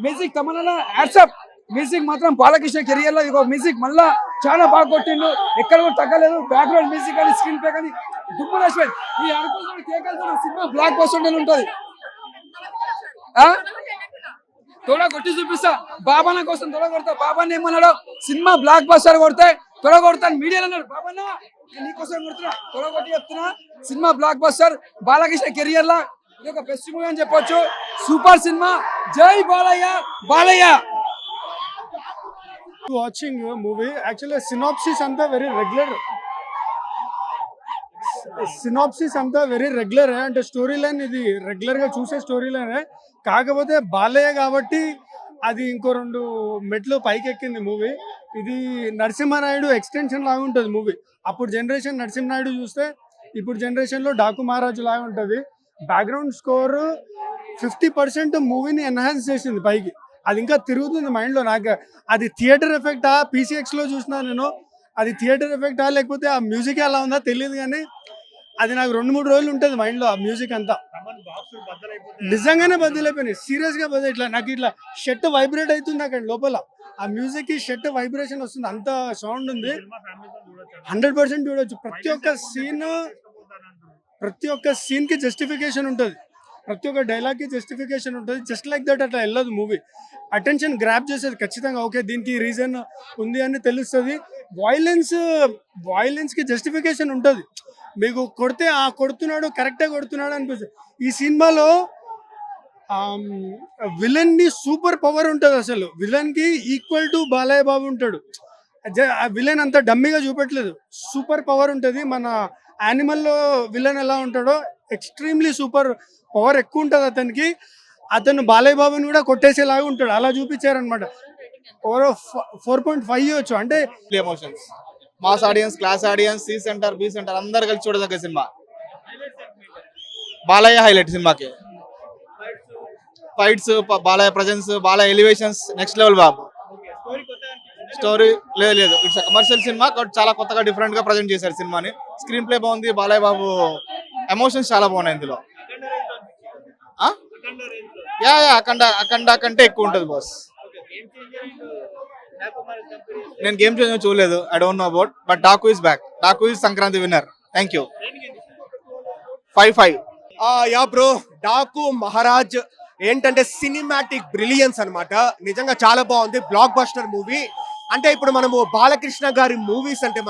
Music Tamannaah యాడ్సప్. Music మాత్రం Balakrishna career లో ఇగో music మళ్ళా చాలా బాగా కొట్టిండు, ఎక్కడ కూడా తగ్గలేదు. బ్యాక్గ్రౌండ్ మ్యూజిక్ కానీ స్క్రీన్ ప్లే కానీ దుమ్ము. ఈ అనుకుంటున్న కేకలతో సినిమా బ్లాక్ బస్టర్ ఉంటది. తొడ కొట్టి చూపిస్తా, బాబాన్న కోసం తొడ కొడతా. బాబాన్న ఏమన్నాడు, సినిమా బ్లాక్ బస్టర్ కొడితే తొడ కొడతాను మీడియాలో అన్నాడు. బాబాన్న నీకోసం కొడుతున్నా, తొడ కొట్టి చెప్తున్నా, cinema blockbuster. Balakrishna career లా ఇది ఒక బెస్ట్ మూవీ అని చెప్పొచ్చు. Super cinema. Jai Balayya Balayya. Watching a movie, actually synopsis anta very regular. Synopsis anta very regular అంటే స్టోరీ లైన్ ఇది రెగ్యులర్ గా చూసే స్టోరీ లైన్. కాకపోతే బాలయ్య కాబట్టి అది ఇంకో 2 మెట్లు పైకి ఎక్కింది మూవీ. ఇది నరసింహనాయుడు ఎక్స్టెన్షన్ లాగా ఉంటుంది మూవీ. అప్పుడు జనరేషన్ నరసింహనాయుడు చూస్తే ఇప్పుడు జనరేషన్ లో డాకు మహారాజు లాగా ఉంటుంది. బ్యాక్గ్రౌండ్ స్కోర్ 50% మూవీని ఎన్హాన్స్ చేసింది పైకి. అది ఇంకా తిరుగుతుంది మైండ్లో. నాకు అది థియేటర్ ఎఫెక్టా పీసీఎక్స్లో చూసినా నేను, అది థియేటర్ ఎఫెక్టా లేకపోతే ఆ మ్యూజిక్ ఎలా ఉందో తెలియదు, కానీ అది నాకు 2-3 రోజులు ఉంటుంది మైండ్లో ఆ మ్యూజిక్ అంతా. నిజంగానే బద్దలైపోయినాయి, సీరియస్గా ఇట్లా నాకు ఇట్లా షర్ట్ వైబ్రేట్ అవుతుంది అక్కడ లోపల. ఆ మ్యూజిక్కి షర్ట్ వైబ్రేషన్ వస్తుంది, అంత సౌండ్ ఉంది. 100% చూడొచ్చు. ప్రతి ఒక్క సీన్కి జస్టిఫికేషన్ ఉంటుంది, ప్రతి ఒక్క డైలాగ్కి జస్టిఫికేషన్ ఉంటుంది. జస్ట్ లైక్ దట్ అట్లా వెళ్ళదు మూవీ. అటెన్షన్ గ్రాప్ చేసేది ఖచ్చితంగా. ఓకే, దీనికి రీజన్ ఉంది అని తెలుస్తుంది. వాయిలెన్స్కి జస్టిఫికేషన్ ఉంటుంది. మీకు కొడితే కొడుతున్నాడు, కరెక్టే కొడుతున్నాడు అనిపిస్తుంది. ఈ సినిమాలో విలన్ని సూపర్ పవర్ ఉంటుంది. అసలు విలన్కి ఈక్వల్ టు బాలయ్య బాబు ఉంటాడు. విలన్ అంత డమ్మీగా చూపెట్టలేదు, సూపర్ పవర్ ఉంటుంది. మన యానిమల్లో విలన్ ఎలా ఉంటాడో ఎక్స్ట్రీమ్లీ సూపర్ పవర్ ఎక్కువ ఉంటుంది అతనికి. అతను బాలయ్య బాబుని కూడా కొట్టేసేలాగా ఉంటాడు, అలా చూపించారనమాట. ఓవర్ 4.5 ఇవ్వచ్చు. అంటే emotions, mass audience, class audience, C centre, B centre అందరు కలిసి చూడదగ్గ సినిమా. బాలయ్య హైలైట్ సినిమాకి. Fights, Balayya presence, Balayya elevations next level బాబు. స్టోరీ లేదు, ఇట్స్ కమర్షియల్ సినిమా, చాలా కొత్తగా డిఫరెంట్ గా ప్రజెంట్ చేశారు సినిమాని. స్క్రీన్ ప్లే బాగుంది, బాలయ్య బాబు ఎమోషన్స్ చాలా బాగున్నాయి ఇందులో. అఖండ కంటే ఎక్కువ ఉంటుంది బాస్. నేను గేమ్ చేంజర్ చూడలేదు, I don't know about, but Daaku is back. Daaku is Sankranti winner. Thank you. 5-5. Yeah bro, Daaku Maharaj ఏంటంటే సినిమాటిక్ బ్రిలియన్స్ అన్నమాట. నిజంగా చాలా బాగుంది, బ్లాక్ బస్టర్ మూవీ. అంటే ఇప్పుడు మనము బాలకృష్ణ గారి మూవీస్ అంటే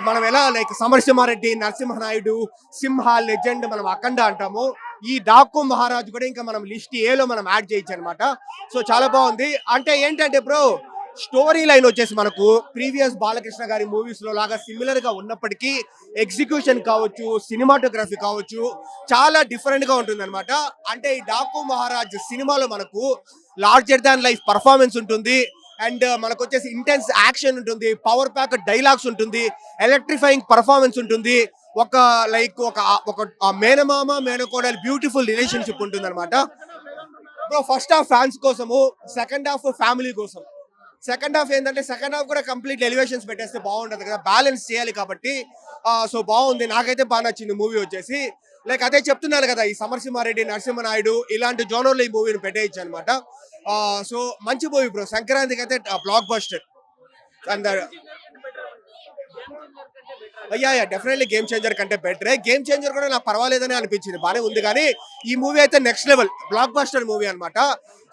మనం ఎలా సమరసింహారెడ్డి, నరసింహనాయుడు, సింహ, లెజెండ్, మనం అఖండ అంటాము. ఈ డాకు మహారాజ్ కూడా ఇంకా మనం లిస్ట్ ఏలో మనం యాడ్ చేయొచ్చు అనమాట. సో చాలా బాగుంది. అంటే ఏంటంటే బ్రో, స్టోరీ లైన్ వచ్చేసి మనకు ప్రీవియస్ బాలకృష్ణ గారి మూవీస్ లో లాగా సిమిలర్ గా ఉన్నప్పటికీ ఎగ్జిక్యూషన్ కావచ్చు, సినిమాటోగ్రఫీ కావచ్చు, చాలా డిఫరెంట్ గా ఉంటుంది అనమాట. అంటే ఈ డాకు మహారాజ్ సినిమాలో మనకు లార్జర్ దాన్ లైఫ్ పర్ఫార్మెన్స్ ఉంటుంది, అండ్ మనకు వచ్చేసి ఇంటెన్స్ యాక్షన్ ఉంటుంది, పవర్ ప్యాక్ డైలాగ్స్ ఉంటుంది, ఎలక్ట్రిఫైయింగ్ పర్ఫార్మెన్స్ ఉంటుంది, ఒక మేనమామ మేనకోడలు బ్యూటిఫుల్ రిలేషన్షిప్ ఉంటుంది అనమాట. ఫస్ట్ హాఫ్ ఫ్యాన్స్ కోసము, సెకండ్ హాఫ్ ఫ్యామిలీ కోసం. సెకండ్ హాఫ్ ఏంటంటే సెకండ్ హాఫ్ కూడా కంప్లీట్ ఎలివేషన్స్ పెట్టేస్తే బాగుంటుంది కదా, బ్యాలెన్స్ చేయాలి కాబట్టి. సో బాగుంది, నాకైతే బాగా నచ్చింది మూవీ వచ్చేసి. అదే చెప్తున్నారు కదా, ఈ సమరసింహారెడ్డి, నరసింహనాయుడు ఇలాంటి జోనర్లో ఈ మూవీని పెట్టేయచ్చు అనమాట. సో మంచి మూవీ బ్రో, సంక్రాంతికి అయితే block buster. Definitely game changer కంటే బెటరే. గేమ్ చేంజర్ కూడా నాకు పర్వాలేదని అనిపించింది, బాగానే ఉంది. కానీ ఈ మూవీ అయితే next level block buster movie అనమాట.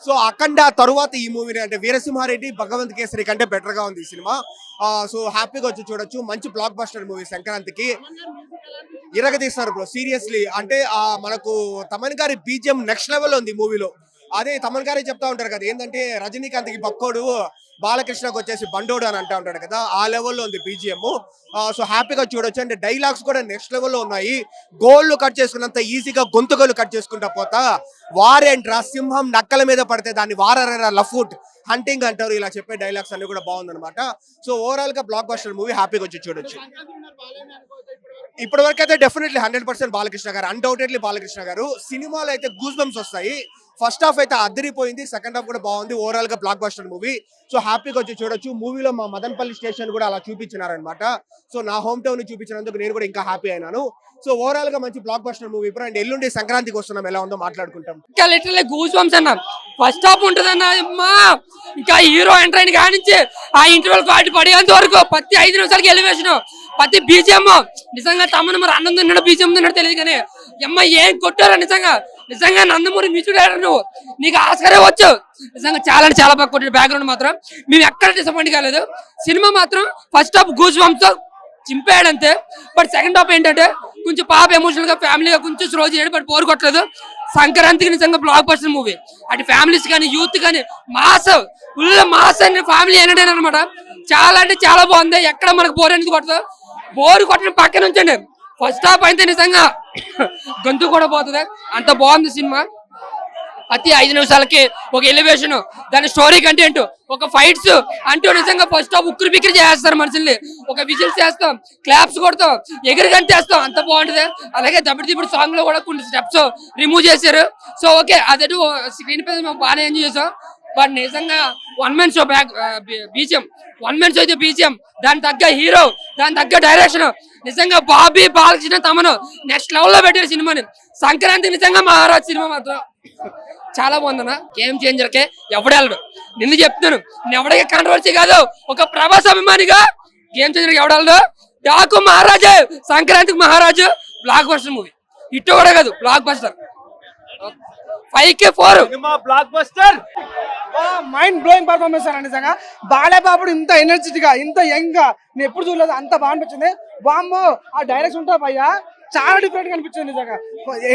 సో అఖండ తరువాత ఈ మూవీని అంటే వీరసింహారెడ్డి, భగవంత్ కేసరి కంటే బెటర్ గా ఉంది ఈ సినిమా. సో హ్యాపీగా వచ్చి చూడొచ్చు, మంచి బ్లాక్ బస్టర్ మూవీ. సంక్రాంతికి ఇరగదీస్తారు బ్రో, సీరియస్లీ. అంటే మనకు తమన్ గారి బీజిఎం నెక్స్ట్ లెవెల్ ఉంది మూవీలో. అదే తమన్ గారే చెప్తా ఉంటారు కదా, ఏంటంటే రజనీకాంత్కి బక్కోడు, బాలకృష్ణకు వచ్చేసి బండోడు అని అంటా ఉంటాడు కదా, ఆ లెవెల్లో ఉంది బీజిఎం. సో హ్యాపీగా చూడొచ్చు. అంటే డైలాగ్స్ కూడా నెక్స్ట్ లెవెల్లో ఉన్నాయి. గోళ్ళు కట్ చేసుకున్నంత ఈజీగా గొంతుగోలు కట్ చేసుకుంటా పోతా, వారేంట్రా సింహం నక్కల మీద పడితే దాన్ని వారరా లఫుట్ హంటింగ్ అంటారు, ఇలా చెప్పే డైలాగ్స్ అన్ని కూడా బాగుందన్నమాట. సో ఓవరాల్ గా బ్లాక్ బస్టర్ మూవీ, హ్యాపీగా వచ్చి చూడొచ్చు. ఇప్పటి వరకు అయితే డెఫినెట్లీ 100% బాలకృష్ణ గారు, అన్డౌటెడ్లీ బాలకృష్ణ గారు. సినిమాలో అయితే గూస్ బంప్స్ వస్తాయి. ఫస్ట్ హాఫ్ అయితే అదిరిపోయింది, సెకండ్ హాఫ్ కూడా బాగుంది. ఓవరాల్ గా బ్లాక్ బస్టర్ మూవీ. సో హ్యాపీగా వచ్చి చూడొచ్చు. మూవీలో మా మదన్పల్లి స్టేషన్ కూడా అలా చూపించినారనమాట. సో నా హోమ్ టౌన్ చూపించినందుకు నేను కూడా ఇంకా హ్యాపీ అయినాను. సో ఓవరాల్ గా మంచి బ్లాక్ బస్టర్ మూవీ. ఇప్పుడు అండ్ ఎల్లుండి సంక్రాంతికి వస్తున్నాం, ఎలా ఉందో మాట్లాడుకుంటాం. ఇంకా లిటరల్లీ గూస్ బంప్స్ అన్న. ఫస్ట్ హాఫ్ ఉంటుంది అన్న, ఇంకా హీరో ఎంటర్ అయిన కానించి ఆ ఇంటర్వెల్ కార్డు పడేంత వరకు ప్రతి 5 నిమిషాలకి ఎలివేషన్, ప్రతి బీజిఎం నిజంగా తమను మరి అన్నం తిన్నాడు బీజిఎం తిన్నాడు తెలియదు కానీ అమ్మ ఏం కొట్టారు నిజంగా. నిజంగా నందమూరి మ్యూజిక్ డైరెక్టర్ నువ్వు, నీకు ఆస్కారే వచ్చు. నిజంగా చాలా అంటే చాలా బాగా కొట్టాడు. బ్యాక్గ్రౌండ్ మాత్రం మేము ఎక్కడ డిసప్పాయింట్ కాలేదు. సినిమా మాత్రం ఫస్ట్ హాఫ్ గూస్ బంప్స్ తో చింపాడు అంతే. బట్ సెకండ్ హాఫ్ ఏంటంటే కొంచెం పాప ఎమోషనల్ గా ఫ్యామిలీగా కొంచెం స్లో చేయడం, బట్ బోర్ కొట్టలేదు. సంక్రాంతికి నిజంగా బ్లాక్ బస్టర్ మూవీ. అటు ఫ్యామిలీస్ కానీ యూత్ కానీ మాస్, ఫుల్ మాస్ అని ఫ్యామిలీ ఎంటర్టైన్ అనమాట. చాలా అంటే చాలా బాగుంది. ఎక్కడ మనకు బోర్ అనేది కొట్టదు. బోర్ కొట్టడం పక్కన ఉంచండి. ఫస్ట్ హాఫ్ అయితే నిజంగా గొంతు కూడా పోతుంది, అంత బాగుంది సినిమా. ప్రతి 5 నిమిషాలకి ఒక ఎలివేషన్, దాని స్టోరీ కంటెంట్, ఒక ఫైట్స్ అంటూ నిజంగా ఫస్ట్ హాఫ్ ఉక్కిరి బిక్కిరి చేస్తారు మనుషుల్ని. ఒక విజిల్స్ చేస్తాం, క్లాప్స్ కొడతాం, ఎగిరి గంటేస్తాం, అంత బాగుంటుంది. అలాగే దబ్బిడి సాంగ్ లో కూడా కొన్ని స్టెప్స్ రిమూవ్ చేశారు. సో ఓకే, అదే స్క్రీన్ పై మేము బాగానే ఎంజాయ్ చేసాం. బట్ నిజంగా 1 man show BGM, 1 man show అయితే బీజిఎం, దాని తగ్గ హీరో, దాని తగ్గ డైరెక్షన్, నిజంగా బాబీ బాలకృష్ణ తమను నెక్స్ట్ లెవెల్ లో పెట్టారు సినిమాని. సంక్రాంతి నిజంగా మహారాజ్ సినిమా మాత్రం చాలా బాగుందన్న. గేమ్ చేంజర్ కే ఎవడెళ్ళడు, నిన్ను చెప్తున్నాను. నేను ఎవడికి కాంట్రవర్సీ కాదు, ఒక ప్రభాస్ అభిమానిగా గేమ్ చేంజర్ ఎవడెళ్ళడు. డాకు మహారాజే, సంక్రాంతికి మహారాజు, బ్లాక్ బస్టర్ మూవీ. ఇట్టు కూడా కాదు, బ్లాక్ బస్టర్. 5కి 4 block buster. Mind blowing performance అన్న. నిజంగా బాలయ్యబాబు ఇంత ఎనర్జెటిక్ గా, ఇంత యంగ్ గా నేను ఎప్పుడు చూడలేదు. అంత బాగా అనిపించింది. వామ్మో, ఆ డైరెక్షన్ ఉంటా భయ్యా చాలా డిఫరెంట్ గా అనిపించింది నిజంగా.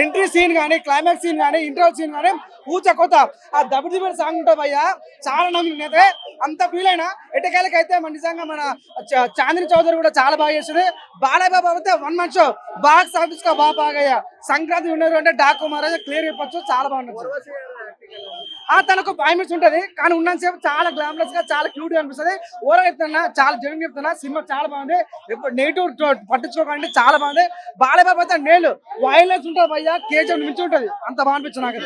ఎంట్రీ సీన్ కానీ, క్లైమాక్స్ సీన్ కానీ, ఇంటర్వల్ సీన్ కానీ ఊచ కొత్త. ఆ దబ్బిడి సాంగ్ ఉంటా భయ్యా చాలా నేనైతే అంత ఫీల్ అయినా. ఎటకాలకైతే మన నిజంగా మన చాందిని చౌదరి కూడా చాలా బాగా చేసింది. బాలయ్యబాబు అయితే 1 man షో బాక్స్ ఆఫీస్ కా బాగా. సంక్రాంతి విన్నారు అంటే డాకు మహారాజా క్లియర్ చెప్పొచ్చు, చాలా బాగుంటుంది. తనకు 5 minutes ఉంటది కానీ ఉన్నంతసేపు చాలా గ్లామరస్ గా, చాలా క్యూట్ గా అనిపిస్తుంది. ఓవరాల్ చెప్తున్నా, చాలా జనం చెప్తున్నా, సినిమా చాలా బాగుంది. ఇప్పుడు నెగిటివ్ పట్టించుకోకండి, చాలా బాగుంది. బాలయ్యబాబు అయితే నేలు వైలెన్స్ ఉంటుంది భయ్యా, కేజీఎఫ్ మించి ఉంటది, అంత బాగా అనిపించింది నాకు.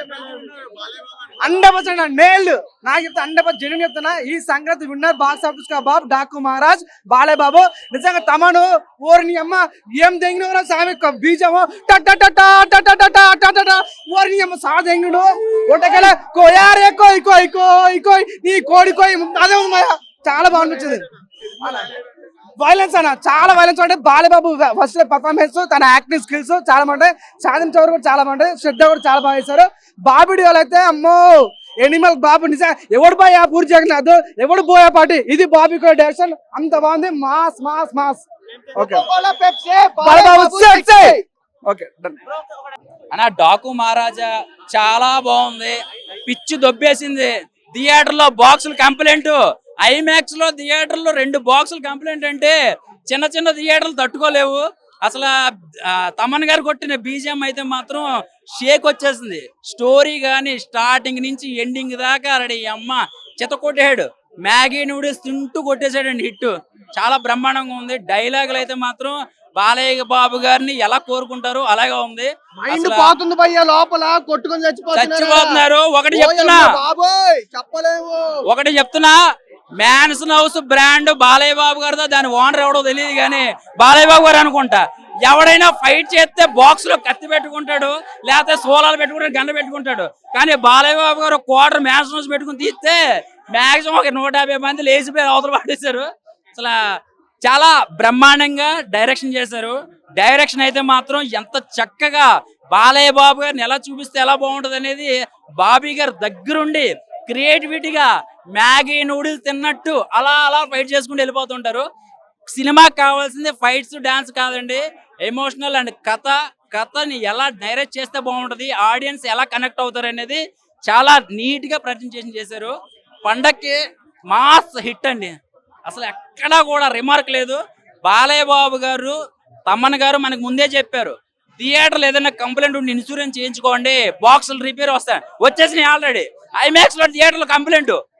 100% నేలు నాకు చెప్తా, 100% జనం చెప్తున్నా. ఈ సంక్రాంతి విన్నర్ బాక్స్ ఆఫీస్ కా బాబు డాకు మహారాజ్ బాలయ్యబాబు. నిజంగా తమను ఓరిని అమ్మ ఏం దెంగిన సామి బీజము ఓరిని అమ్మ సా దెంగుడు ఒంటకెల కోయారే కోయ్ కోయ్ కోయ్ కోయ్ నీ కోడి కోయ్ అదే ఉంది. చాలా బాగా అనిపించింది. వైలెన్స్ అన్న, చాలా వైలెన్స్ ఉంటాయి. బాలయ్యబాబు ఫస్ట్ పర్ఫార్మెన్స్, తన యాక్టింగ్ స్కిల్స్ చాలా బాగుంటాయి. సాధన చౌదరి కూడా చాలా బాగుంటాయి. శ్రద్ధ కూడా చాలా బాగా చేశారు. బాబుడి వాళ్ళు అయితే అమ్మో ఎనిమల్ బాబు. నిజంగా ఎవడు బాయ్ ఆ పూరి జగన్నాథ్, ఎవడు బోయా పాటి, ఇది బాబీ కూడా డైరెక్షన్ అంత బాగుంది. Mass mass mass. Okay okay done అన్న. డాకు మహారాజా చాలా బాగుంది, పిచ్చి దొబ్బేసింది. థియేటర్ లో బాక్సులు కంప్లైంట్, ఐమాక్స్ లో థియేటర్ లో 2 బాక్సులు కంప్లైంట్ అంటే చిన్న చిన్న థియేటర్లు తట్టుకోలేవు. అసలు తమన్ గారు కొట్టిన బీజిఎం అయితే మాత్రం షేక్ వచ్చేసింది. స్టోరీ గానీ స్టార్టింగ్ నుంచి ఎండింగ్ దాకా రెడీ అమ్మ చెత్త కొట్టేశాడు. మ్యాగీ నూడిల్స్ తింటూ కొట్టేశాడండి హిట్. చాలా బ్రహ్మాండంగా ఉంది. డైలాగులు అయితే మాత్రం బాలయ్య బాబు గారిని ఎలా కోరుకుంటారో అలాగే ఉంది. పోతుంది భయ్యా, లోపల కొట్టుకొని చచ్చిపోతున్నారు. ఒకటి చెప్తున్నా, man's house brand Balayya Babu గారితో, దాని ఓనర్ ఎవడో తెలియదు కానీ బాలయ్య బాబు గారు అనుకుంటా. ఎవడైనా ఫైట్ చేస్తే బాక్స్ లో కత్తి పెట్టుకుంటాడు, లేకపోతే సోలాలు పెట్టుకుంటాడు, గంట పెట్టుకుంటాడు. కానీ బాలయ్య బాబు గారు క్వార్టర్ మ్యాన్స్ హౌస్ పెట్టుకుని తీస్తే మాక్సిమం ఒక 150 మంది లేచిపోయి అవతల పడేశారు. అసలు చాలా బ్రహ్మాండంగా డైరెక్షన్ చేశారు. డైరెక్షన్ అయితే మాత్రం ఎంత చక్కగా బాలయ్య బాబు గారిని ఎలా చూపిస్తే ఎలా బాగుంటది అనేది బాబీ గారు దగ్గరుండి క్రియేటివిటీగా మ్యాగీ నూడిల్స్ తిన్నట్టు అలా అలా ఫైట్ చేసుకుంటూ వెళ్ళిపోతుంటారు. సినిమాకి కావాల్సింది ఫైట్స్, డాన్స్ కాదండి, ఎమోషనల్ అండ్ కథని ఎలా డైరెక్ట్ చేస్తే బాగుంటది, ఆడియన్స్ ఎలా కనెక్ట్ అవుతారు అనేది చాలా నీట్ గా ప్రజెంటేషన్ చేశారు. పండక్కి మాస్ హిట్ అండి, అసలు ఎక్కడా కూడా రిమార్క్ లేదు. బాలయ్య బాబు గారు, తమ్మన్ గారు మనకు ముందే చెప్పారు, థియేటర్లు ఏదైనా కంప్లైంట్ ఉండి ఇన్సూరెన్స్ చేయించుకోండి, బాక్సులు రిపేర్ వచ్చేసినాయి ఆల్రెడీ. ఐమాక్స్ లో థియేటర్లో కంప్లైంట్